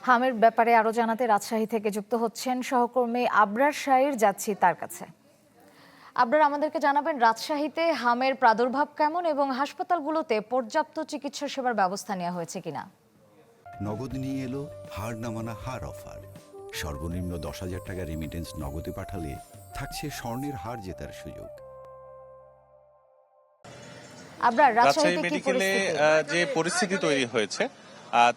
হামের ব্যাপারে আরো জানাতে রাজশাহী থেকে যুক্ত হচ্ছেন সহকর্মী আবরার শাহীর, যাচ্ছি তার কাছে। আবরার, আমাদেরকে জানাবেন রাজশাহীতে হামের প্রাদুর্ভাব কেমন এবং হাসপাতালগুলোতে পর্যাপ্ত চিকিৎসা সেবার ব্যবস্থা নেওয়া হয়েছে কিনা। নগদ নিয়ে এলো হার না মানা হার অফার। সর্বনিম্ন 10,000 টাকা রেমিটেন্স নগদে পাঠালে থাকছে স্বর্ণের হার জেতার সুযোগ। আবরার, রাজশাহী রাজশাহীতে কি মেডিকেলে পরিস্থিতি? যে পরিস্থিতি তৈরি হয়েছে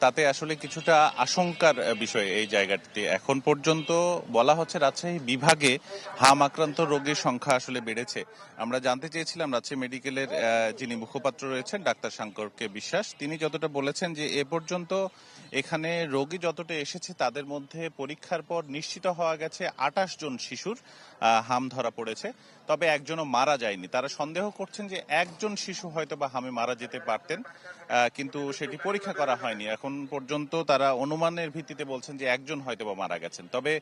তাতে আসলে কিছুটা আশঙ্কার বিষয় এই জায়গাটিতে। এখন পর্যন্ত বলা হচ্ছে রাজশাহী বিভাগে হাম আক্রান্ত রোগীর সংখ্যা আসলে বেড়েছে। আমরা জানতে চেয়েছিলাম রাজশাহী মেডিকেলের যিনি মুখপাত্র রয়েছেন ডাক্তার শঙ্করকে বিশ্বাস, তিনি যতটা বলেছেন যে এ পর্যন্ত এখানে রোগী যতটা এসেছে তাদের মধ্যে পরীক্ষার পর নিশ্চিত হওয়া গেছে 28 জন শিশুর হাম ধরা পড়েছে, তবে একজনও মারা যায়নি। তারা সন্দেহ করছেন যে একজন শিশু হয়তো বা হামে মারা যেতে পারতেন, কিন্তু সেটি পরীক্ষা করা হয়নি। এখন পর্যন্ত তারা অনুমানের ভিত্তিতে বলছেন যে একজন হয়তো বা মারা গেছেন। তবে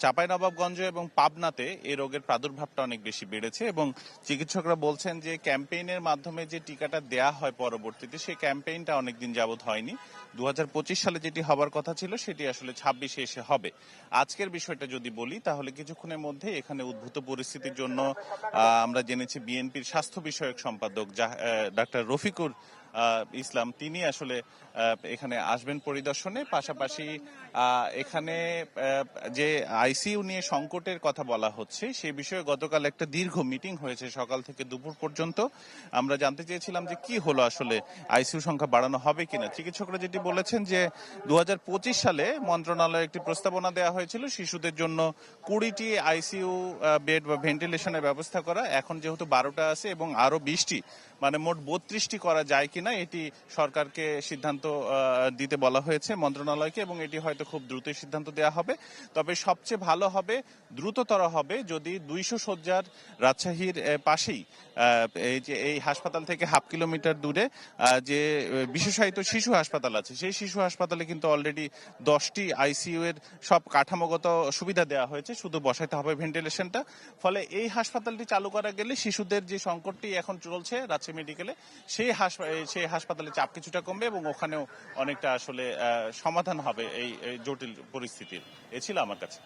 চাঁপাইনবাবগঞ্জ এবং পাবনাতে এই রোগের প্রাদুর্ভাবটা অনেক বেশি বেড়েছে এবং চিকিৎসকরা বলছেন যে ক্যাম্পেইনের মাধ্যমে যে টিকাটা দেয়া হয় পরবর্তীতে, সেই ক্যাম্পেইনটা অনেকদিন যাবৎ হয়নি। 2025 সালে যেটি হবার কথা ছিল সেটি আসলে 26-এ এসে হবে। আজকের বিষয়টা যদি বলি তাহলে কিছুক্ষণের মধ্যে এখানে উদ্ভূত পরিস্থিতির জন্য আমরা জেনেছি বিএনপির স্বাস্থ্য বিষয়ক সম্পাদক ডাক্তার রফিকুর ইসলাম তিনি আসলে এখানে আসবেন পরিদর্শনে। পাশাপাশি এখানে যে আইসিইউ নিয়ে সংকটের কথা বলা হচ্ছে সেই বিষয়ে গতকাল একটা দীর্ঘ মিটিং হয়েছে সকাল থেকে দুপুর পর্যন্ত। আমরা জানতে চেয়েছিলাম যে কি হলো, আসলে আইসিইউ সংখ্যা বাড়ানো হবে কিনা। চিকিৎসকরা যেটি বলেছেন যে 2025 সালে মন্ত্রণালয়ে একটি প্রস্তাবনা দেওয়া হয়েছিল শিশুদের জন্য 20টি আইসিইউ বেড বা ভেন্টিলেশনের ব্যবস্থা করা। এখন যেহেতু 12টা আছে এবং আরো 20টি মানে মোট 32টি করা যায় কিনা এটি সরকারকে সিদ্ধান্ত দিতে বলা হয়েছে মন্ত্রণালয়কে, এবং এটি হয়তো খুব দ্রুত সিদ্ধান্ত দেওয়া হবে। তবে সবচেয়ে ভালো হবে, দ্রুততর হবে যদি 200 শয্যার রাজশাহীর পাশেই এই হাসপাতাল থেকে হাফ কিলোমিটার দূরে যে বিশেষায়িত শিশু হাসপাতাল আছে, সেই শিশু হাসপাতালে কিন্তু অলরেডি 10টি আইসিইউ এর সব কাঠামোগত সুবিধা দেওয়া হয়েছে, শুধু বসাইতে হবে ভেন্টিলেশনটা। ফলে এই হাসপাতালটি চালু করা গেলে শিশুদের যে সংকটটি এখন চলছে রাজশাহী মেডিকেলে, সেই হাসপাতালে চাপ কিছুটা কমবে এবং ওখানেও অনেকটা আসলে সমাধান হবে এই জটিল পরিস্থিতির। এ ছিল আমার কাছে।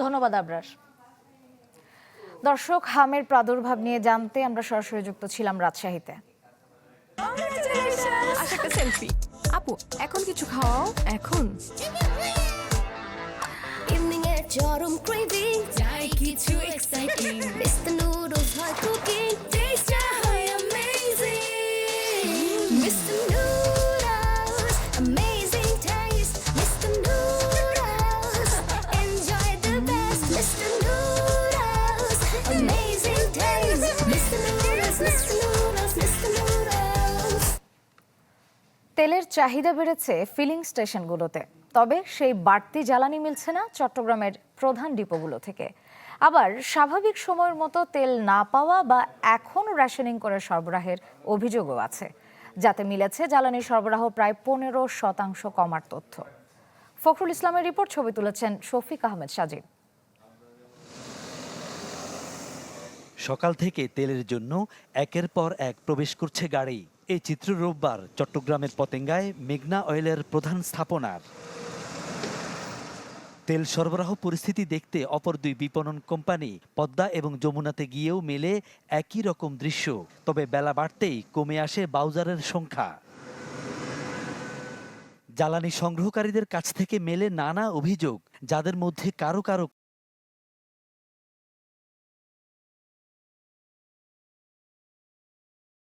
ধন্যবাদ আবরার। দর্শক, হামের প্রাদুর্ভাব নিয়ে জানতে আমরা সরাসরি যুক্ত ছিলাম রাজশাহীতে। একটা সেলফি আপু, এখন কিছু খাওয়াও এখন। ইভিনিং এর চরম ক্রেভিং, চাই কিছু এক্সাইটিং, মিস্টার নুডলস হয় কুকিং, টেস্টটা হয় amazing. Mister noodles, amazing test, mister noodles, enjoy the best, mister noodles, amazing test, mister noodles, mister noodles, mister noodles. তেলের চাহিদা বেড়েছে ফিলিং স্টেশনগুলোতে, তবে সেই বাড়তি জ্বালানি মিলছে না চট্টগ্রামের প্রধান ডিপোগুলো থেকে। আবার স্বাভাবিক সময়ের মতো তেল না পাওয়া বা এখনও রেশনিং করে সরবরাহের অভিযোগও আছে, যাতে মিলেছে জ্বালানি সরবরাহ প্রায় 15% কমার তথ্য। ফখরুল ইসলামের রিপোর্ট, ছবি তুলেছেন শফিক আহমেদ সাজিদ। সকাল থেকে তেলের জন্য একের পর এক প্রবেশ করছে গাড়ি। এই চিত্র রোববার চট্টগ্রামের পতেঙ্গায় মেঘনা অয়েলের প্রধান স্থাপনার। তেল সরবরাহ পরিস্থিতি দেখতে অপর দুই বিপণন কোম্পানি পদ্মা এবং যমুনাতে গিয়েও মেলে একই রকম দৃশ্য, তবে বেলা বাড়তেই কমে আসে বাউজারের সংখ্যা। জ্বালানি সংগ্রহকারীদের কাছ থেকে মেলে নানা অভিযোগ, যাদের মধ্যে কারো কারো